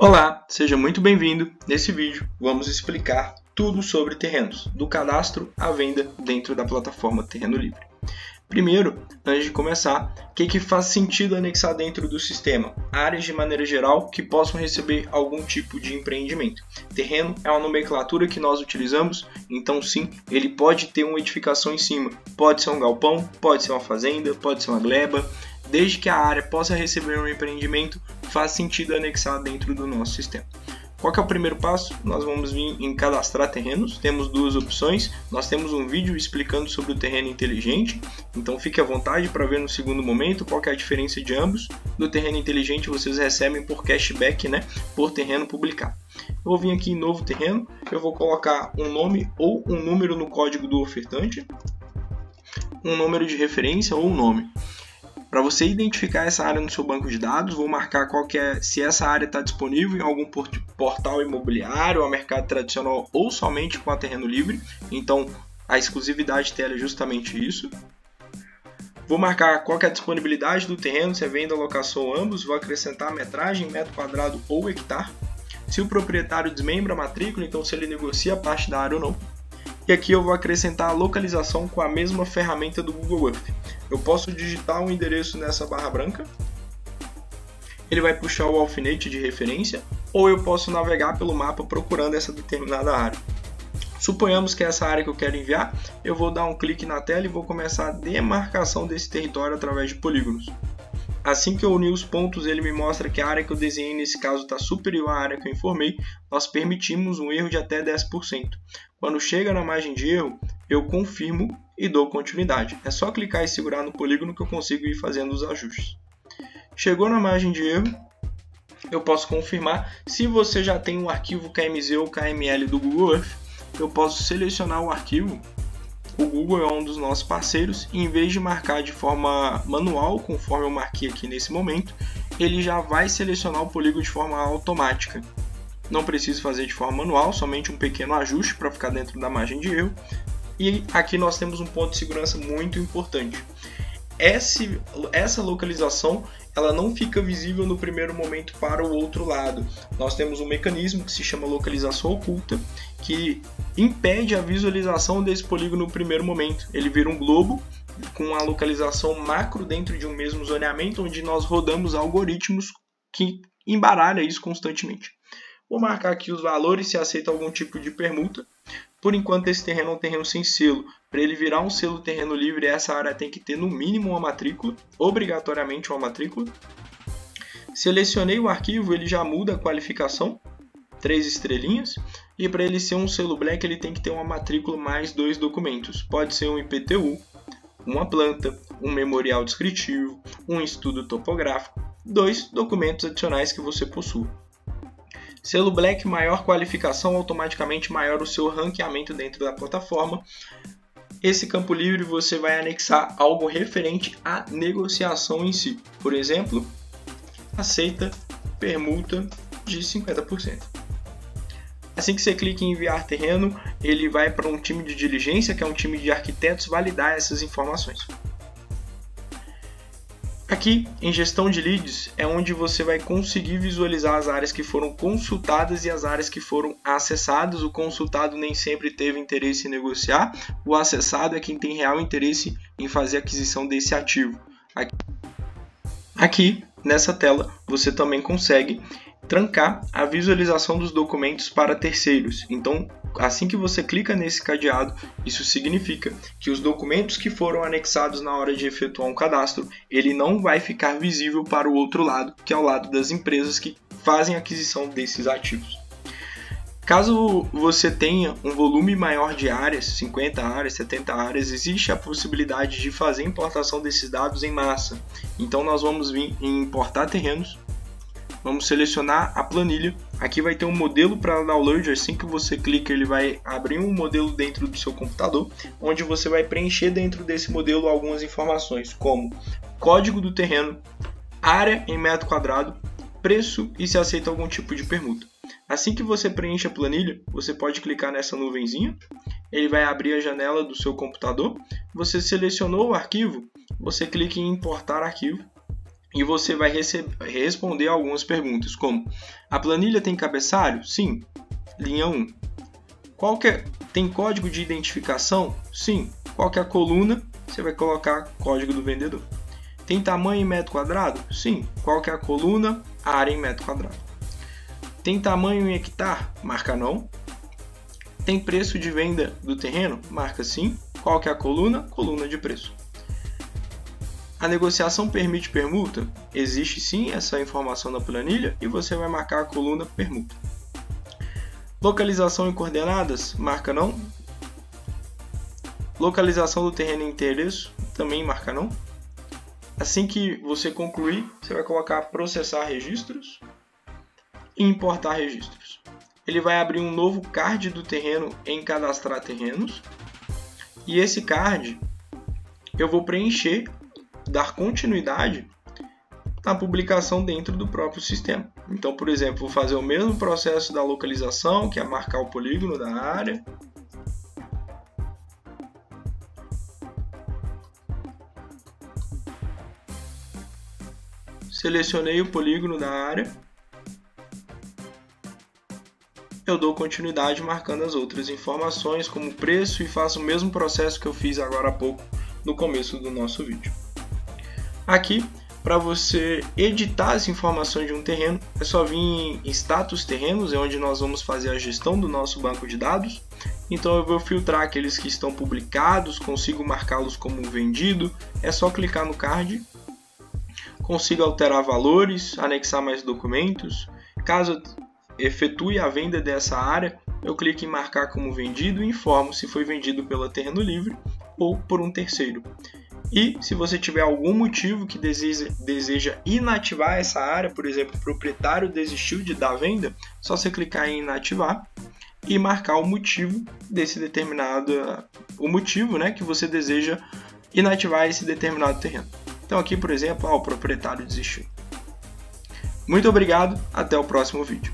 Olá, seja muito bem-vindo. Nesse vídeo vamos explicar tudo sobre terrenos, do cadastro à venda dentro da plataforma Terreno Livre. Primeiro, antes de começar, o que faz sentido anexar dentro do sistema? Áreas de maneira geral que possam receber algum tipo de empreendimento. Terreno é uma nomenclatura que nós utilizamos, então sim, ele pode ter uma edificação em cima. Pode ser um galpão, pode ser uma fazenda, pode ser uma gleba. Desde que a área possa receber um empreendimento, faz sentido anexar dentro do nosso sistema. Qual que é o primeiro passo? Nós vamos vir em cadastrar terrenos, temos duas opções, nós temos um vídeo explicando sobre o terreno inteligente, então fique à vontade para ver no segundo momento qual que é a diferença de ambos. No terreno inteligente vocês recebem por cashback, por terreno publicado. Eu vou vir aqui em novo terreno, eu vou colocar um nome ou um número no código do ofertante, um número de referência ou um nome. Para você identificar essa área no seu banco de dados, vou marcar se essa área está disponível em algum portal imobiliário, ou mercado tradicional ou somente com a Terreno Livre. Então, a exclusividade dela é justamente isso. Vou marcar qual que é a disponibilidade do terreno, se é venda, locação ou ambos. Vou acrescentar a metragem, metro quadrado ou hectare. Se o proprietário desmembra a matrícula, então se ele negocia a parte da área ou não. E aqui eu vou acrescentar a localização com a mesma ferramenta do Google Earth. Eu posso digitar um endereço nessa barra branca, ele vai puxar o alfinete de referência, ou eu posso navegar pelo mapa procurando essa determinada área. Suponhamos que é essa área que eu quero enviar, eu vou dar um clique na tela e vou começar a demarcação desse território através de polígonos. Assim que eu unir os pontos, ele me mostra que a área que eu desenhei nesse caso está superior à área que eu informei. Nós permitimos um erro de até 10%. Quando chega na margem de erro, eu confirmo e dou continuidade. É só clicar e segurar no polígono que eu consigo ir fazendo os ajustes. Chegou na margem de erro, eu posso confirmar. Se você já tem um arquivo KMZ ou KML do Google Earth, eu posso selecionar o arquivo. O Google é um dos nossos parceiros e em vez de marcar de forma manual, conforme eu marquei aqui nesse momento, ele já vai selecionar o polígono de forma automática. Não preciso fazer de forma manual, somente um pequeno ajuste para ficar dentro da margem de erro. E aqui nós temos um ponto de segurança muito importante. Essa localização ela não fica visível no primeiro momento para o outro lado. Nós temos um mecanismo que se chama localização oculta, que impede a visualização desse polígono no primeiro momento. Ele vira um globo com a localização macro dentro de um mesmo zoneamento, onde nós rodamos algoritmos que embaralham isso constantemente. Vou marcar aqui os valores, se aceita algum tipo de permuta. Por enquanto esse terreno é um terreno sem selo. Para ele virar um selo Terreno Livre, essa área tem que ter no mínimo uma matrícula, obrigatoriamente uma matrícula. Selecionei o arquivo, ele já muda a qualificação, 3 estrelinhas. E para ele ser um selo Black, ele tem que ter uma matrícula mais 2 documentos. Pode ser um IPTU, uma planta, um memorial descritivo, um estudo topográfico, 2 documentos adicionais que você possua. Selo Black, maior qualificação, automaticamente maior o seu ranqueamento dentro da plataforma. Esse campo livre você vai anexar algo referente à negociação em si. Por exemplo, aceita permuta de 50%. Assim que você clica em enviar terreno, ele vai para um time de diligência, que é um time de arquitetos, validar essas informações. Aqui, em gestão de leads, é onde você vai conseguir visualizar as áreas que foram consultadas e as áreas que foram acessadas. O consultado nem sempre teve interesse em negociar, o acessado é quem tem real interesse em fazer a aquisição desse ativo. Aqui, nessa tela, você também consegue trancar a visualização dos documentos para terceiros. Então, assim que você clica nesse cadeado, isso significa que os documentos que foram anexados na hora de efetuar um cadastro, ele não vai ficar visível para o outro lado, que é o lado das empresas que fazem a aquisição desses ativos. Caso você tenha um volume maior de áreas, 50 áreas, 70 áreas, existe a possibilidade de fazer importação desses dados em massa. Então nós vamos vir em importar terrenos. Vamos selecionar a planilha. Aqui vai ter um modelo para download. Assim que você clica, ele vai abrir um modelo dentro do seu computador, onde você vai preencher dentro desse modelo algumas informações, como código do terreno, área em metro quadrado, preço e se aceita algum tipo de permuta. Assim que você preenche a planilha, você pode clicar nessa nuvenzinha, ele vai abrir a janela do seu computador. Você selecionou o arquivo, você clica em importar arquivo. e você vai responder algumas perguntas, como: a planilha tem cabeçalho? Sim. Linha 1. Tem código de identificação? Sim. Qual que é a coluna? Você vai colocar código do vendedor. Tem tamanho em metro quadrado? Sim. Qual que é a coluna? A área em metro quadrado. Tem tamanho em hectare? Marca não. Tem preço de venda do terreno? Marca sim. Qual que é a coluna? Coluna de preço. A negociação permite permuta? Existe sim essa informação na planilha e você vai marcar a coluna permuta. Localização em coordenadas? Marca não. Localização do terreno em endereço? Também marca não. Assim que você concluir, você vai colocar processar registros e importar registros. Ele vai abrir um novo card do terreno em cadastrar terrenos. E esse card eu vou preencher, dar continuidade na publicação dentro do próprio sistema. Então, por exemplo, vou fazer o mesmo processo da localização, que é marcar o polígono da área. Selecionei o polígono da área. Eu dou continuidade marcando as outras informações, como preço, e faço o mesmo processo que eu fiz agora há pouco no começo do nosso vídeo. Aqui, para você editar as informações de um terreno, é só vir em status terrenos, é onde nós vamos fazer a gestão do nosso banco de dados. Então eu vou filtrar aqueles que estão publicados, consigo marcá-los como vendido, é só clicar no card. Consigo alterar valores, anexar mais documentos. Caso efetue a venda dessa área, eu clico em marcar como vendido e informo se foi vendido pela Terreno Livre ou por um terceiro. E se você tiver algum motivo que deseja inativar essa área, por exemplo, o proprietário desistiu da venda, só você clicar em inativar e marcar o motivo desse determinado, que você deseja inativar esse determinado terreno. Então aqui, por exemplo, o proprietário desistiu. Muito obrigado, até o próximo vídeo.